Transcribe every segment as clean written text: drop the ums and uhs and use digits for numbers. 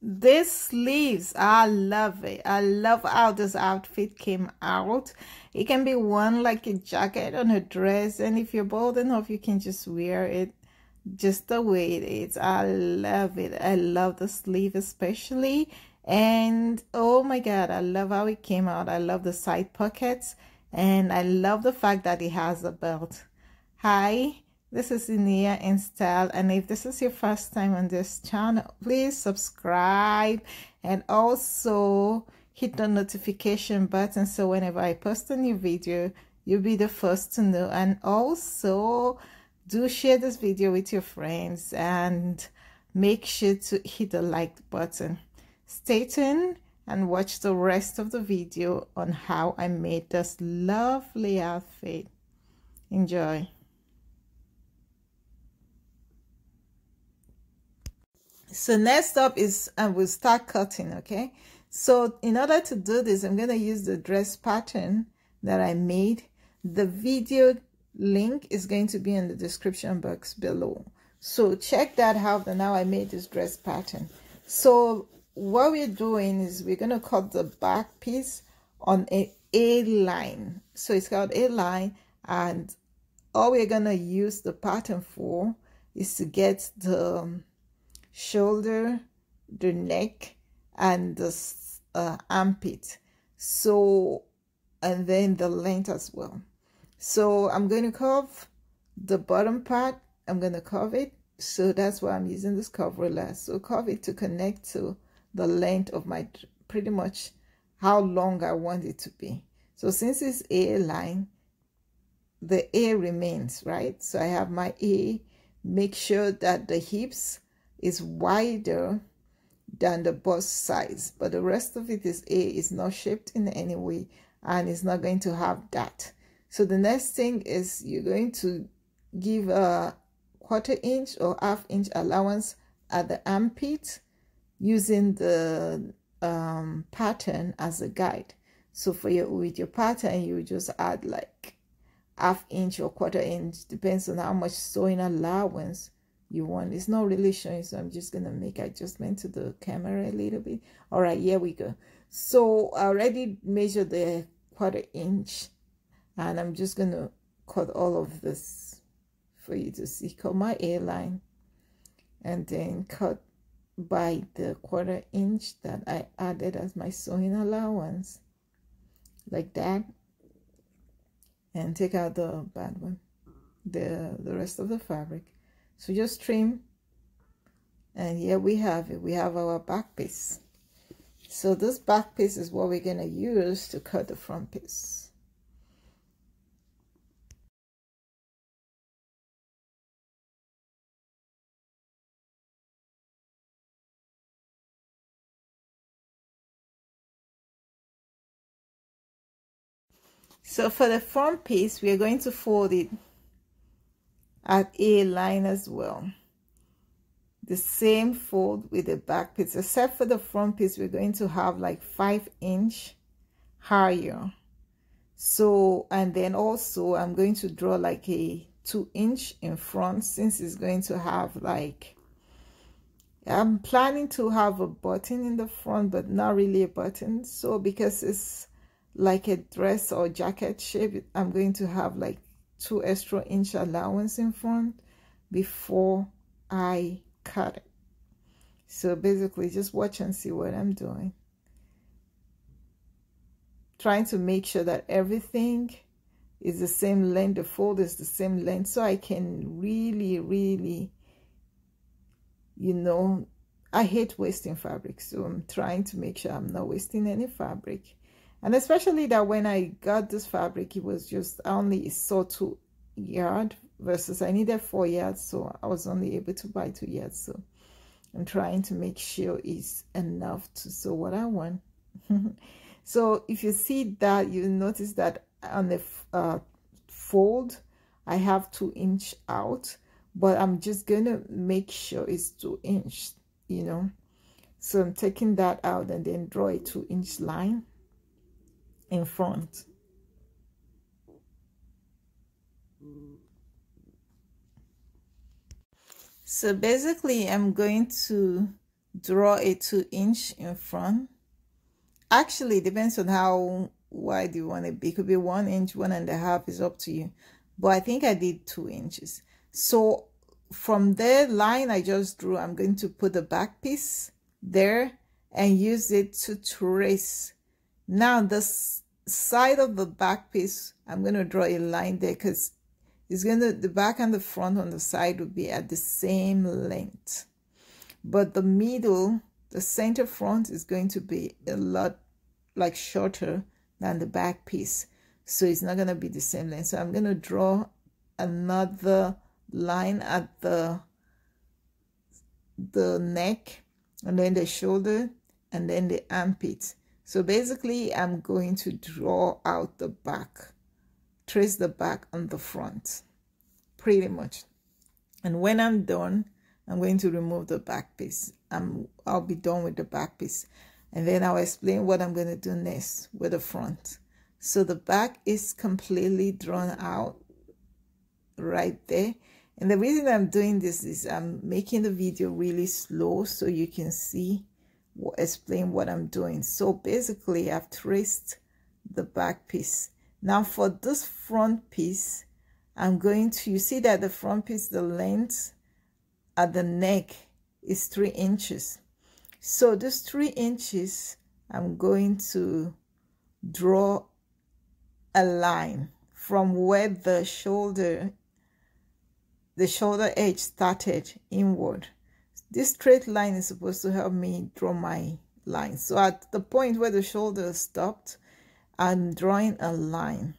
These sleeves, I love it. I love how this outfit came out. It can be worn like a jacket on a dress, and if you're bold enough, you can just wear it just the way it is. I love it. I love the sleeve especially. And oh my God, I love how it came out. I love the side pockets, and I love the fact that it has a belt. Hi, this is Inia in Style, and if this is your first time on this channel, please subscribe and also hit the notification button so whenever I post a new video, you'll be the first to know. And also do share this video with your friends and make sure to hit the like button. Stay tuned and watch the rest of the video on how I made this lovely outfit. Enjoy. So next up is we'll start cutting. Okay, so in order to do this, I'm going to use the dress pattern that I made. The video link is going to be in the description box below, so check that out. And now I made this dress pattern. So what we're doing is we're going to cut the back piece on a line. So it's called a line, and all we're going to use the pattern for is to get the shoulder, the neck, and the armpit. So, and then the length as well. So I'm going to curve the bottom part. I'm going to curve it. So that's why I'm using this curve ruler. So curve it to connect to the length of my, pretty much how long I want it to be. So since it's a line, the A remains, right? So I have my A. Make sure that the hips is wider than the bust size, but the rest of it is A, is not shaped in any way, and it's not going to have that. So the next thing is you're going to give a 1/4 inch or 1/2 inch allowance at the armpit using the pattern as a guide. So for with your pattern, you just add like 1/2 inch or 1/4 inch, depends on how much sewing allowance you want. It's not really showing, so I'm just gonna make adjustment to the camera a little bit. All right, here we go. So I already measured the 1/4 inch, and I'm just gonna cut all of this for you to see. Cut my A line, and then cut by the 1/4 inch that I added as my sewing allowance, like that, and take out the bad one, the rest of the fabric. So just trim, and here we have it. We have our back piece. So this back piece is what we're going to use to cut the front piece. So for the front piece, we are going to fold it at a line as well. The same fold with the back piece, except for the front piece, we're going to have like 5 inch higher. So, and then also I'm going to draw like a 2 inch in front, since it's going to have like, I'm planning to have a button in the front, but not really a button. So because it's like a dress or jacket shape, I'm going to have like 2 extra inch allowance in front before I cut it. So basically just watch and see what I'm doing, trying to make sure that everything is the same length, the fold is the same length, so I can really, you know, I hate wasting fabric, so I'm trying to make sure I'm not wasting any fabric. And especially that when I got this fabric, it was just, I only saw 2 yards versus I needed 4 yards, so I was only able to buy 2 yards. So I'm trying to make sure it's enough to sew what I want. So if you see that, you notice that on the fold, I have 2 inch out, but I'm just gonna make sure it's 2 inch, you know. So I'm taking that out and then draw a 2 inch line in front. So basically I'm going to draw a 2-inch in front. Actually, it depends on how wide you want it be. It could be 1 inch, 1.5 is up to you. But I think I did 2 inches. So from the line I just drew, I'm going to put the back piece there and use it to trace. Now the side of the back piece, I'm going to draw a line there because it's going to, the back and the front on the side will be at the same length. But the middle, the center front is going to be a lot like shorter than the back piece. So it's not going to be the same length. So I'm going to draw another line at the neck, and then the shoulder, and then the armpit. So basically I'm going to draw out the back, trace the back on the front, pretty much. And when I'm done, I'm going to remove the back piece. I'll be done with the back piece. And then I'll explain what I'm going to do next with the front. So the back is completely drawn out right there. And the reason I'm doing this is I'm making the video really slow so you can see, explain what I'm doing. So basically I've traced the back piece. Now for this front piece, I'm going to, you see that the front piece, the length at the neck is 3 inches. So this 3 inches, I'm going to draw a line from where the shoulder edge started inward. This straight line is supposed to help me draw my line. So at the point where the shoulder stopped, I'm drawing a line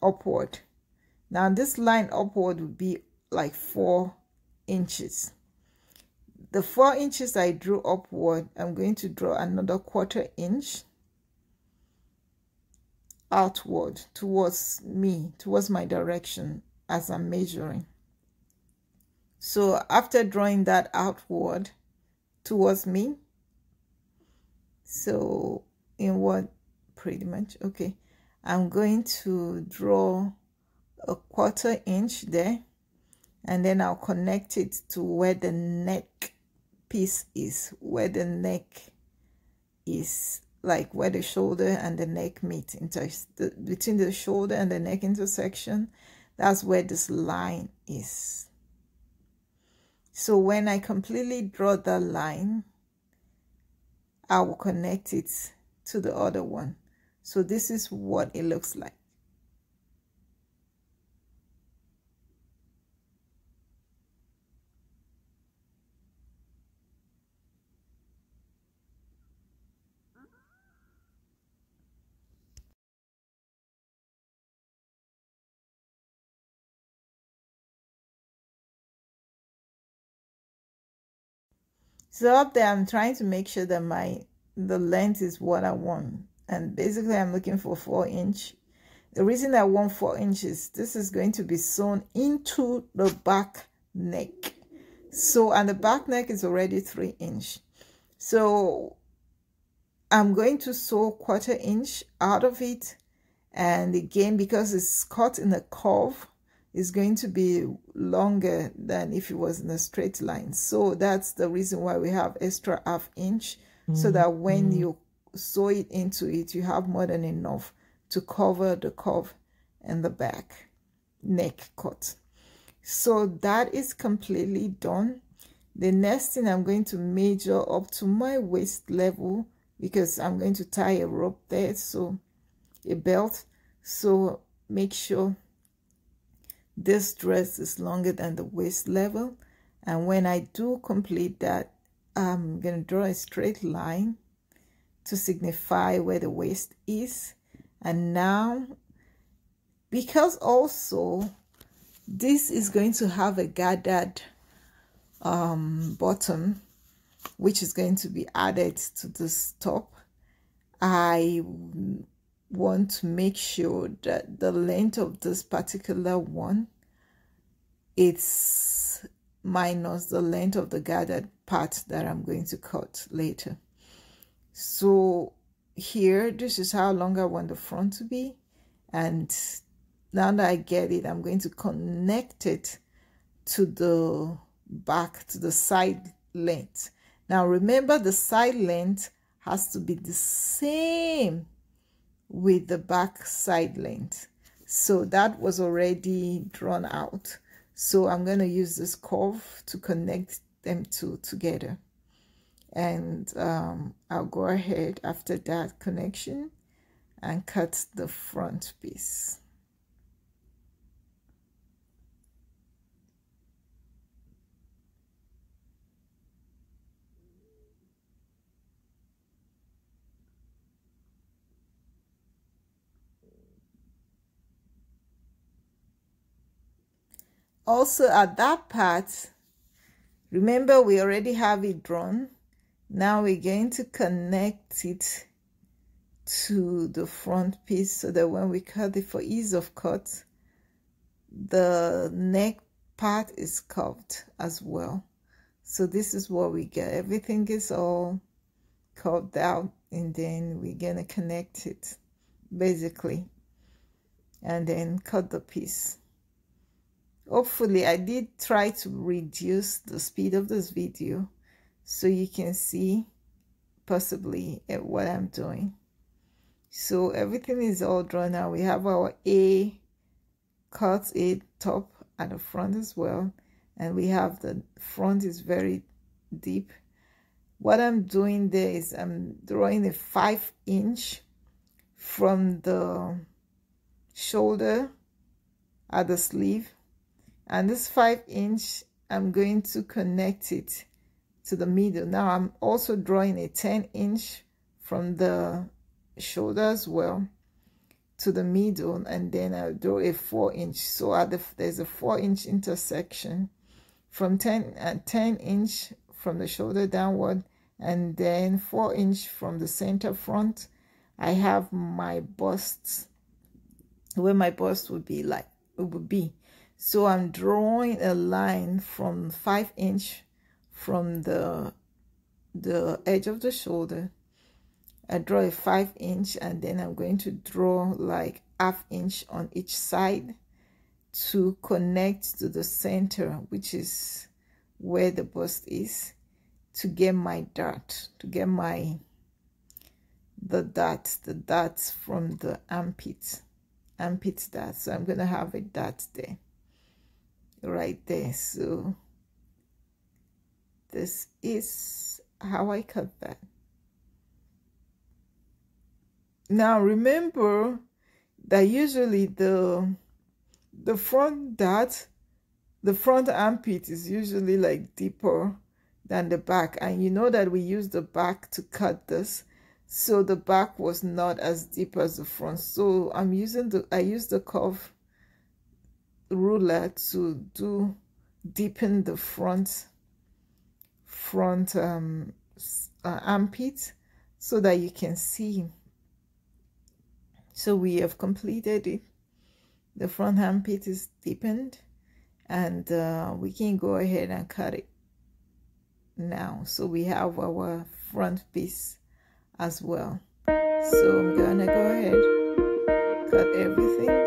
upward. Now this line upward would be like 4 inches. The 4 inches I drew upward, I'm going to draw another 1/4 inch outward towards me, towards my direction as I'm measuring. So after drawing that outward towards me, so inward pretty much, okay, I'm going to draw a 1/4 inch there, and then I'll connect it to where the neck piece is, where the neck is, like where the shoulder and the neck meet, between the shoulder and the neck intersection. That's where this line is. So when I completely draw that line, I will connect it to the other one. So this is what it looks like. So up there, I'm trying to make sure that the length is what I want. And basically, I'm looking for 4 inch. The reason I want 4 inches, this is going to be sewn into the back neck. So, and the back neck is already 3 inch. So I'm going to sew 1/4 inch out of it. And again, because it's cut in a curve, is going to be longer than if it was in a straight line. So that's the reason why we have extra 1/2 inch, so that when you sew it into it, you have more than enough to cover the curve and the back neck cut. So that is completely done. The next thing, I'm going to measure up to my waist level, because I'm going to tie a rope there, so a belt. So make sure this dress is longer than the waist level. And when I do complete that, I'm going to draw a straight line to signify where the waist is. And now, because also this is going to have a gathered bottom, which is going to be added to this top, I want to make sure that the length of this particular one, it's minus the length of the gathered part that I'm going to cut later. So here, this is how long I want the front to be. And now that I get it, I'm going to connect it to the back, to the side length. Now remember, the side length has to be the same with the back side length. So that was already drawn out. So I'm going to use this curve to connect them two together. And I'll go ahead after that connection and cut the front piece. Also at that part, remember we already have it drawn. Now we're going to connect it to the front piece so that when we cut it, for ease of cut, the neck part is curved as well. So this is what we get. Everything is all curved out, and then we're gonna connect it basically, and then cut the piece. Hopefully I did try to reduce the speed of this video so you can see possibly what I'm doing. So everything is all drawn out. We have our A cut, A top at the front as well, and we have the front is very deep. What I'm doing there is I'm drawing a 5-inch from the shoulder at the sleeve, and this 5-inch I'm going to connect it to the middle. Now I'm also drawing a 10-inch from the shoulder as well to the middle, and then I'll draw a 4-inch. So there's a 4-inch intersection from 10-inch from the shoulder downward, and then 4-inch from the center front. I have my bust, where my bust would be like it would be. So I'm drawing a line from 5-inch from the edge of the shoulder. I draw a 5-inch, and then I'm going to draw like 1/2 inch on each side to connect to the center, which is where the bust is, to get my dart, to get the dots from the armpit dart. So I'm gonna have a dot there, right there. So this is how I cut that. Now remember that usually the front dart, the front armpit is usually like deeper than the back, and you know that we use the back to cut this, so the back was not as deep as the front. So I use the curve ruler to deepen the front armpit so that you can see. So we have completed it. The front armpit is deepened, and we can go ahead and cut it now. So we have our front piece as well. So I'm gonna go ahead, cut everything.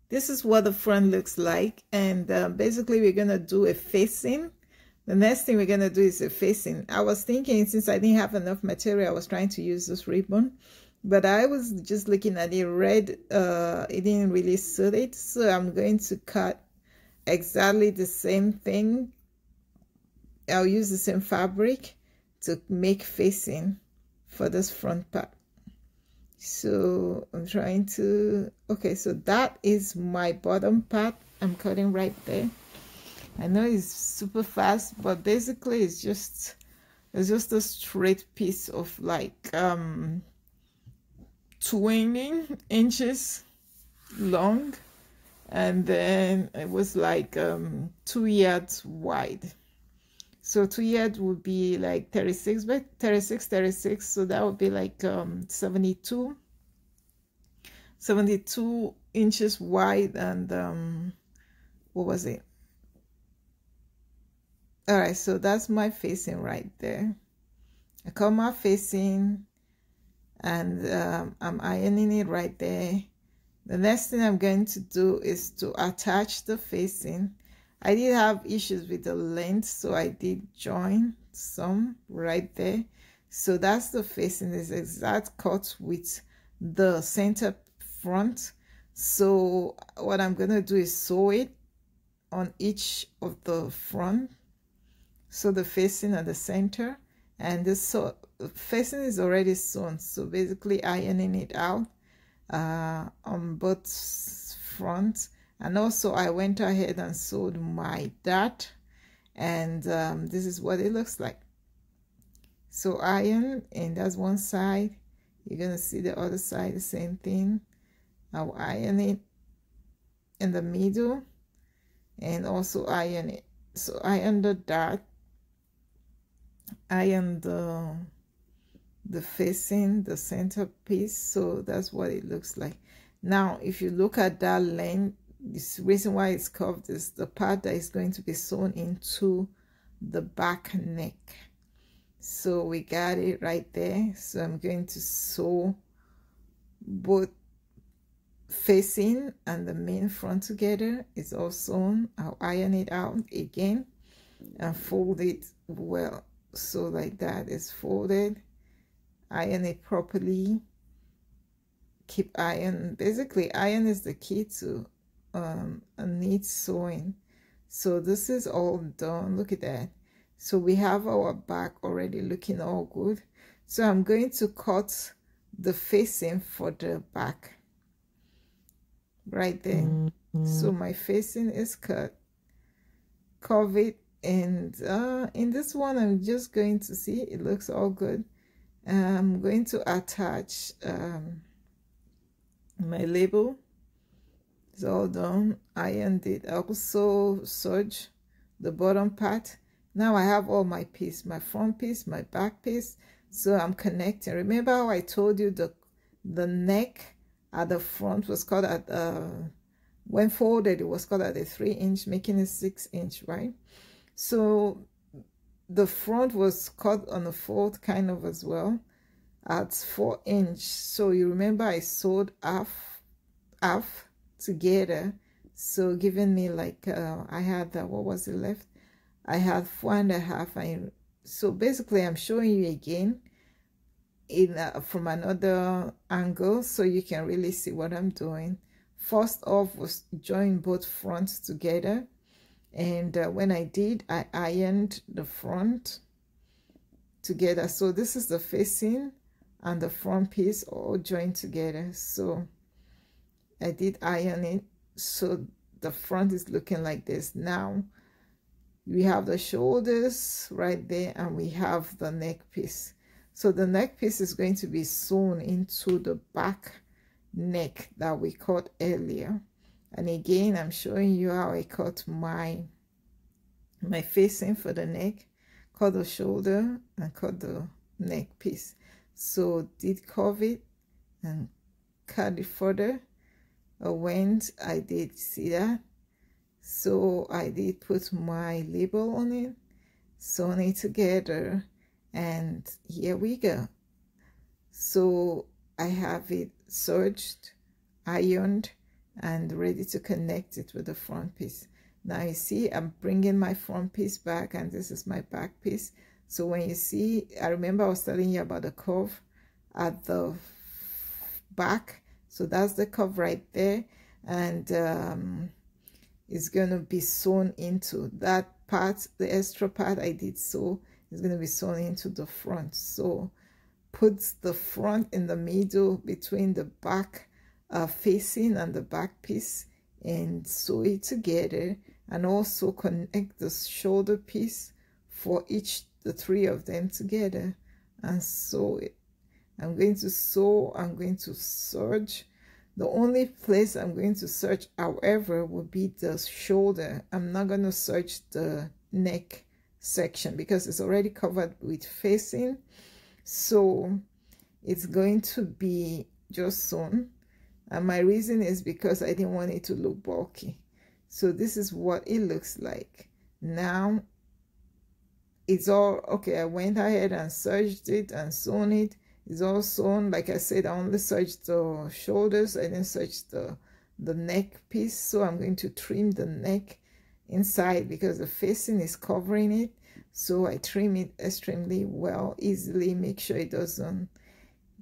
This is what the front looks like, and basically we're gonna do a facing. The next thing we're gonna do is a facing. I was thinking, since I didn't have enough material, I was trying to use this ribbon, but I was just looking at it red. It didn't really suit it, so I'm going to cut exactly the same thing. I'll use the same fabric to make facing for this front part. So I'm trying to, okay, so that is my bottom part. I'm cutting right there. I know it's super fast, but basically it's just a straight piece of like 20 inches long, and then it was like 2 yards wide. So 2 yards would be like 36 by 36, so that would be like 72 inches wide. And what was it? All right, so that's my facing right there. I cut my facing, and I'm ironing it right there. The next thing I'm going to do is to attach the facing. I did have issues with the length, so I did join some right there. So that's the facing, is exact cut with the center front. So what I'm going to do is sew it on each of the front. So the facing at the center, and this facing is already sewn. So basically ironing it out on both fronts. And also I went ahead and sewed my dart, and this is what it looks like. So iron, and that's one side. You're gonna see the other side, the same thing. I'll iron it in the middle and also iron it. So iron the dart, iron the facing, the center piece. So that's what it looks like. Now if you look at that length, this reason why it's curved is the part that is going to be sewn into the back neck. So we got it right there. So I'm going to sew both facing and the main front together. It's all sewn. I'll iron it out again and fold it well. So like that, it's folded. Iron it properly. Keep iron. Basically iron is the key to a neat sewing. So this is all done. Look at that. So we have our back already looking all good. So I'm going to cut the facing for the back right there. So my facing is cut. Curve it, and in this one I'm just going to see it looks all good. I'm going to attach my label. It's all done. Ironed it. I also sewed the bottom part. Now I have all my piece, my front piece, my back piece. So I'm connecting. Remember how I told you the neck at the front was cut at when folded, it was cut at a 3-inch, making it 6-inch, right? So the front was cut on a fold kind of as well at 4-inch. So you remember I sewed half together, so giving me like I had what was it left? I had 4.5. So basically I'm showing you again in from another angle so you can really see what I'm doing. First off was join both fronts together, and when I did, I ironed the front together. So this is the facing and the front piece all joined together. So I did iron it, so the front is looking like this. Now we have the shoulders right there, and we have the neck piece. So the neck piece is going to be sewn into the back neck that we cut earlier. And again, I'm showing you how I cut my facing for the neck, cut the shoulder and cut the neck piece. So did curve it and cut it further. When I did see that, so I did put my label on it, sewn it together, and here we go. So I have it serged, ironed, and ready to connect it with the front piece. Now you see I'm bringing my front piece back, and this is my back piece. So when you see, I remember I was telling you about the curve at the back. So that's the curve right there, and it's going to be sewn into that part. The extra part I did sew is going to be sewn into the front. So put the front in the middle between the back facing and the back piece and sew it together, and also connect the shoulder piece for the three of them together and sew it. I'm going to sew, I'm going to serge. The only place I'm going to serge, however, will be the shoulder. I'm not going to serge the neck section because it's already covered with facing. So it's going to be just sewn. And my reason is because I didn't want it to look bulky. So this is what it looks like. Now it's all okay. I went ahead and serged it and sewn it. It's all sewn. Like I said, I only serged the shoulders. I didn't serge the neck piece. So I'm going to trim the neck inside because the facing is covering it. So I trim it extremely well, easily, make sure it doesn't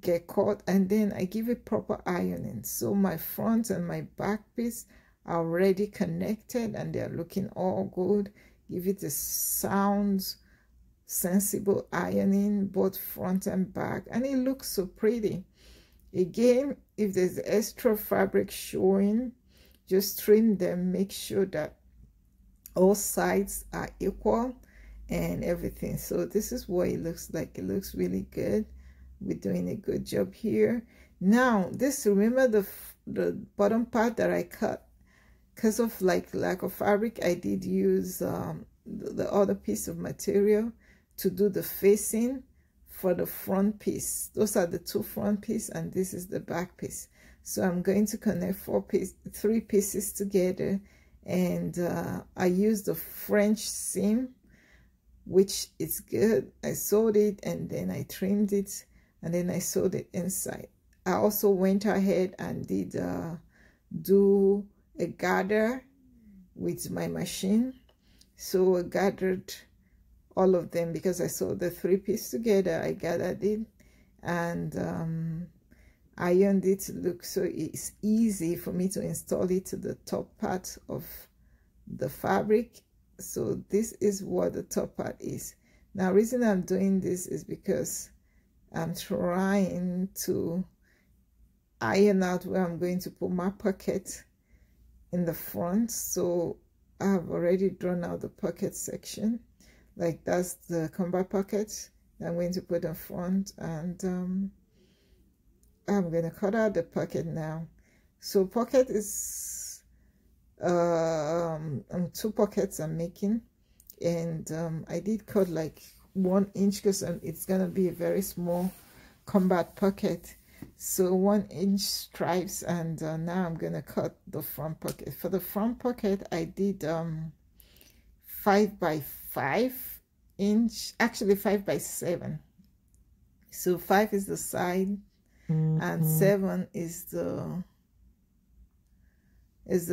get caught, and then I give it proper ironing. So my front and my back piece are already connected and they're looking all good. Give it a sound, sensible ironing, both front and back, and it looks so pretty. Again, if there's extra fabric showing, just trim them, make sure that all sides are equal and everything. So this is what it looks like. It looks really good. We're doing a good job here. Now this, remember the bottom part that I cut because of like lack of fabric, I did use the other piece of material to do the facing for the front piece. Those are the two front piece and this is the back piece. So I'm going to connect three pieces together, and I used the French seam, which is good. I sewed it and then I trimmed it and then I sewed it inside. I also went ahead and did do a gather with my machine. So I gathered all of them because I sewed the three pieces together. I gathered it and ironed it to look so it's easy for me to install it to the top part of the fabric. So this is what the top part is. Now, reason I'm doing this is because I'm trying to iron out where I'm going to put my pocket in the front. So I've already drawn out the pocket section. Like that's the combat pocket that I'm going to put in front, and I'm going to cut out the pocket now. So pocket is two pockets I'm making, and I did cut like 1 inch because it's gonna be a very small combat pocket. So 1 inch stripes, and now I'm gonna cut the front pocket. For the front pocket, I did 5 by 5 inch, actually 5 by 7. So 5 is the side, and 7 is the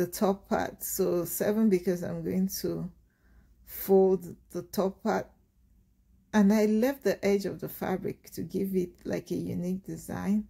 top part. So 7 because I'm going to fold the top part, and I left the edge of the fabric to give it like a unique design.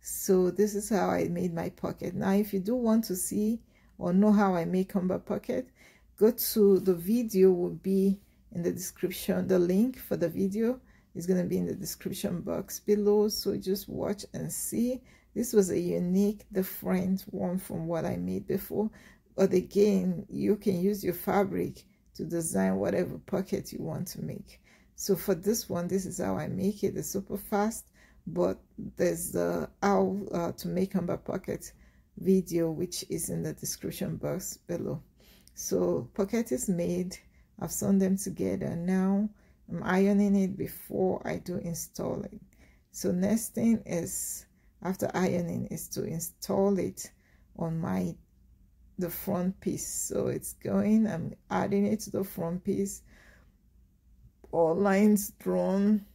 So this is how I made my pocket. Now if you do want to see or know how I make combat pocket, go to the video, will be in the description. The link for the video is going to be in the description box below, so just watch and see. This was a unique, different one from what I made before, but again, you can use your fabric to design whatever pocket you want to make. So for this one, this is how I make it. It's super fast, but there's the how to make combat pocket video, which is in the description box below. So pocket is made. I've sewn them together. Now I'm ironing it before I do install it. So next thing is, after ironing, is to install it on the front piece. So it's going, I'm adding it to the front piece. All lines drawn.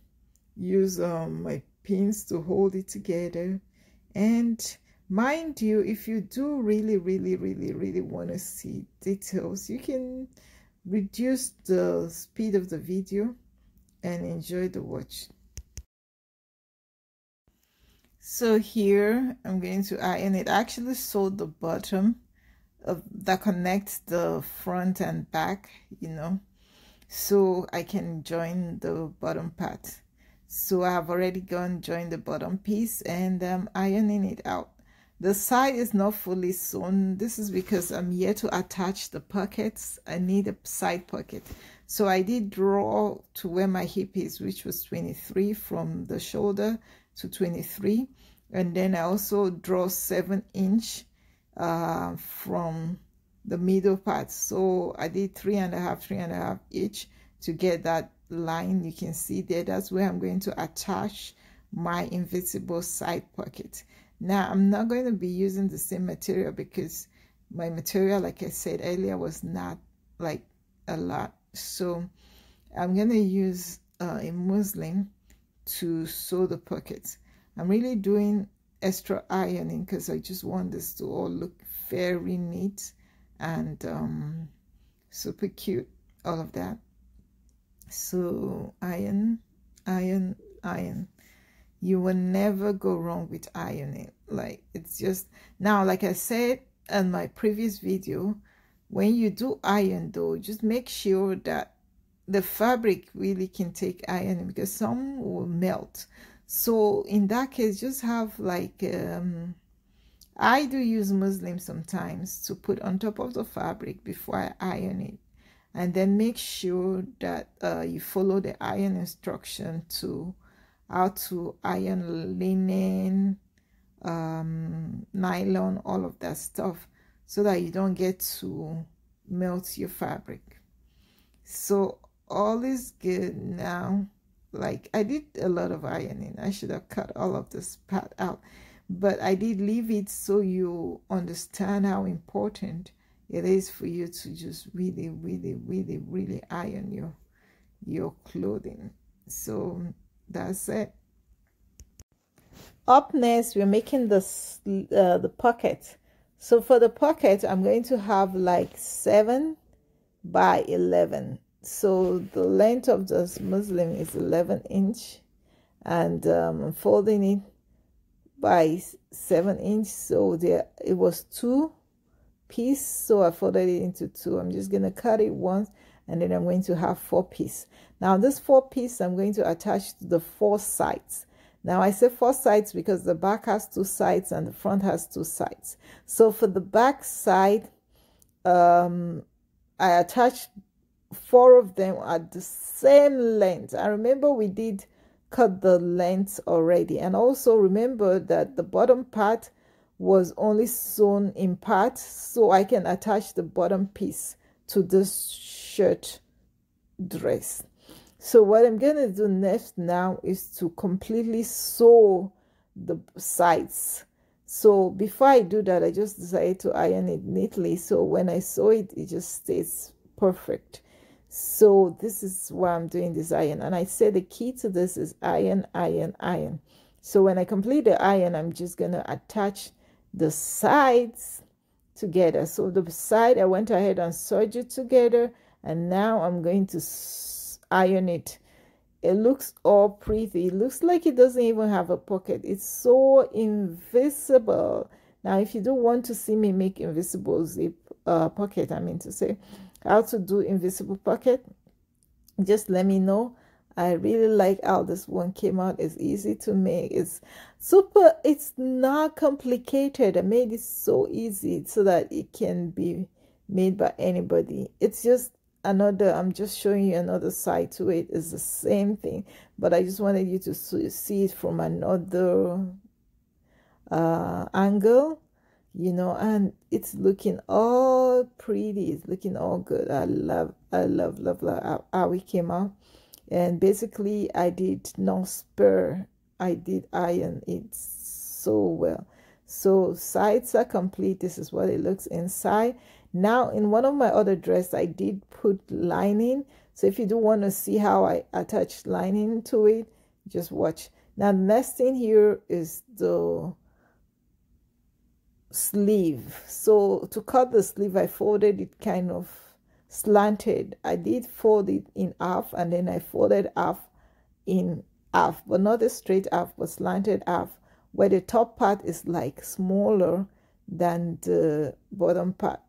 Use my pins to hold it together. And mind you, if you do really want to see details, you can reduce the speed of the video and enjoy the watch. So here I'm going to iron it. I actually sewed the bottom that connects the front and back, you know, so I can join the bottom part. So I've already joined the bottom piece, and I'm ironing it out. The side is not fully sewn. This is because I'm here to attach the pockets. I need a side pocket. So I did draw to where my hip is, which was 23 from the shoulder to 23. And then I also draw 7" from the middle part. So I did 3.5, 3.5 each to get that line. You can see there, that's where I'm going to attach my invisible side pocket. Now I'm not going to be using the same material because my material, like I said earlier, was not like a lot. So I'm going to use a muslin to sew the pockets. I'm really doing extra ironing because I just want this to all look very neat and super cute, all of that. So iron, iron, iron. You will never go wrong with ironing. Like, it's just, now, like I said in my previous video, when you do iron though, just make sure that the fabric really can take ironing, because some will melt. So in that case, just have like I do use muslin sometimes to put on top of the fabric before I iron it, and then make sure that you follow the iron instruction to how to iron linen, nylon, all of that stuff, so that you don't get to melt your fabric. So all is good now. Like, I did a lot of ironing. I should have cut all of this part out, but I did leave it so you understand how important it is for you to just really, really, really, really iron your clothing. So that's it. Up next, we're making this the pocket. So for the pocket, I'm going to have like 7 by 11. So the length of this muslin is 11" and I'm folding it by 7". So there, it was 2 pieces, so I folded it into 2. I'm just going to cut it once, and then I'm going to have 4 pieces. Now this 4 pieces I'm going to attach to the 4 sides. Now I say 4 sides because the back has 2 sides and the front has 2 sides. So for the back side, I attached 4 of them at the same length. I remember we did cut the length already, and also remember that the bottom part was only sewn in part, so I can attach the bottom piece to this shirt dress. So what I'm going to do next now is to completely sew the sides. So before I do that, I just decided to iron it neatly, so when I sew it, it just stays perfect. So this is why I'm doing this iron, and I said the key to this is iron, iron, iron. So when I complete the iron, I'm just going to attach the sides together. So the side, I went ahead and sewed it together, and now I'm going to iron it. It looks all pretty. It looks like it doesn't even have a pocket. It's so invisible. Now if you don't want to see me make invisible zip pocket, I mean to say how to do invisible pocket, just let me know. I really like how this one came out. It's easy to make. It's super, it's not complicated. I made it so easy so that it can be made by anybody. It's just another, I'm just showing you another side to it. It's the same thing, but I just wanted you to see it from another angle, you know, and it's looking all pretty. It's looking all good. I love how it came out. And basically I did no spur, I did iron it so well. So sides are complete. This is what it looks inside. Now in one of my other dress, I did put lining. So if you do want to see how I attach lining to it, just watch. Now the next thing here is the sleeve. So to cut the sleeve, I folded it kind of slanted. I did fold it in half, and then I folded half in half, but not a straight half, but slanted half, where the top part is like smaller than the bottom part,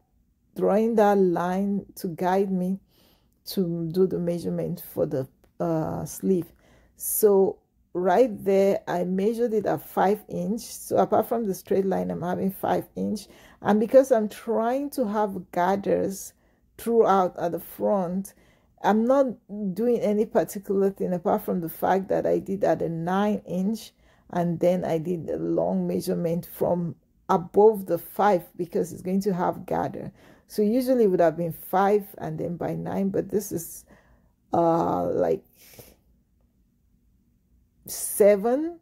drawing that line to guide me to do the measurement for the sleeve. So right there I measured it at 5 inch. So apart from the straight line, I'm having 5 inch, and because I'm trying to have gathers throughout at the front, I'm not doing any particular thing apart from the fact that I did at a 9 inch, and then I did a long measurement from above the 5 because it's going to have gather. So usually it would have been 5 and then by 9, but this is like 7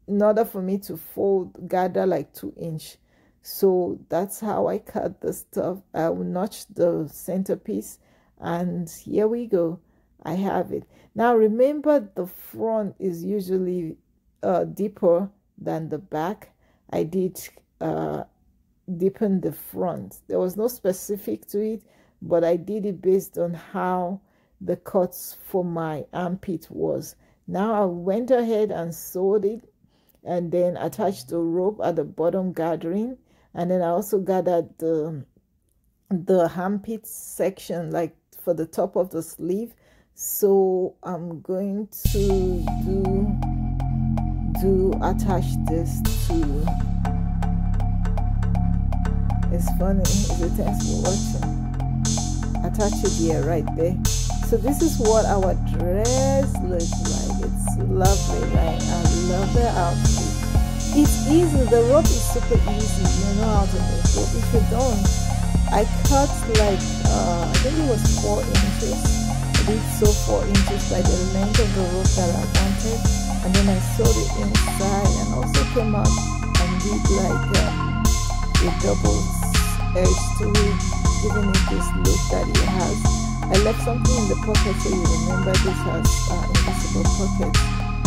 in order for me to fold gather like 2 inch. So that's how I cut the stuff. I will notch the centerpiece, and here we go. I have it. Now remember, the front is usually deeper than the back. I did deepen the front. There was no specific to it, but I did it based on how the cuts for my armpit was. Now I went ahead and sewed it, and then attached the rope at the bottom gathering, and then I also gathered the armpit section like for the top of the sleeve. So I'm going to attach this to. It's funny. Thanks for watching. Attach it here, right there. So this is what our dress looks like. It's lovely, right? I love the outfit. It's easy. The rope is super easy. You know how to make rope. If you don't, I cut like I think it was 4 inches. I did sew 4 inches by the length of the rope that I wanted, and then I sewed it inside, and also came out and did like a double edge to it, giving it this look that it has. I left something in the pocket so you remember this has invisible pocket,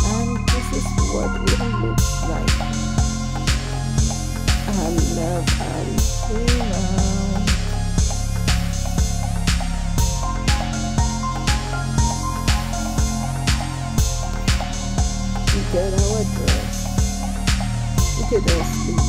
and this is what it looks like. I love Argentina. We got our dress. Look at those sleeves.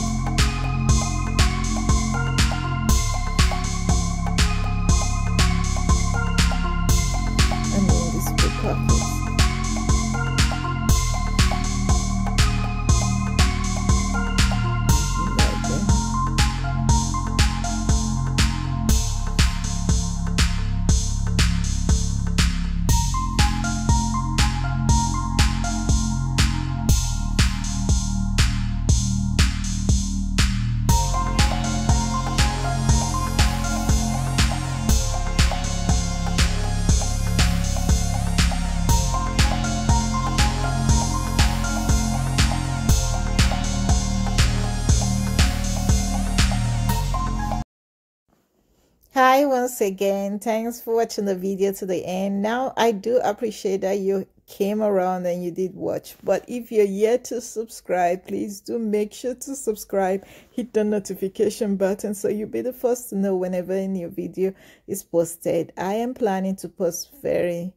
Hi once again, thanks for watching the video to the end. Now I do appreciate that you came around and you did watch, but if you're yet to subscribe, please do make sure to subscribe, hit the notification button so you'll be the first to know whenever a new video is posted. I am planning to post new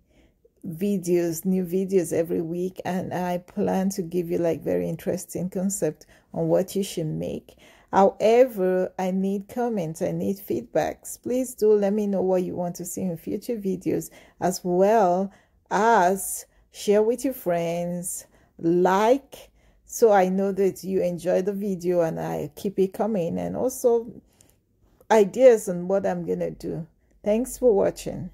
videos every week, and I plan to give you like very interesting concept on what you should make. However, I need comments, I need feedbacks. Please do let me know what you want to see in future videos, as well as share with your friends, like, so I know that you enjoy the video and I keep it coming, and also ideas on what I'm gonna do. Thanks for watching.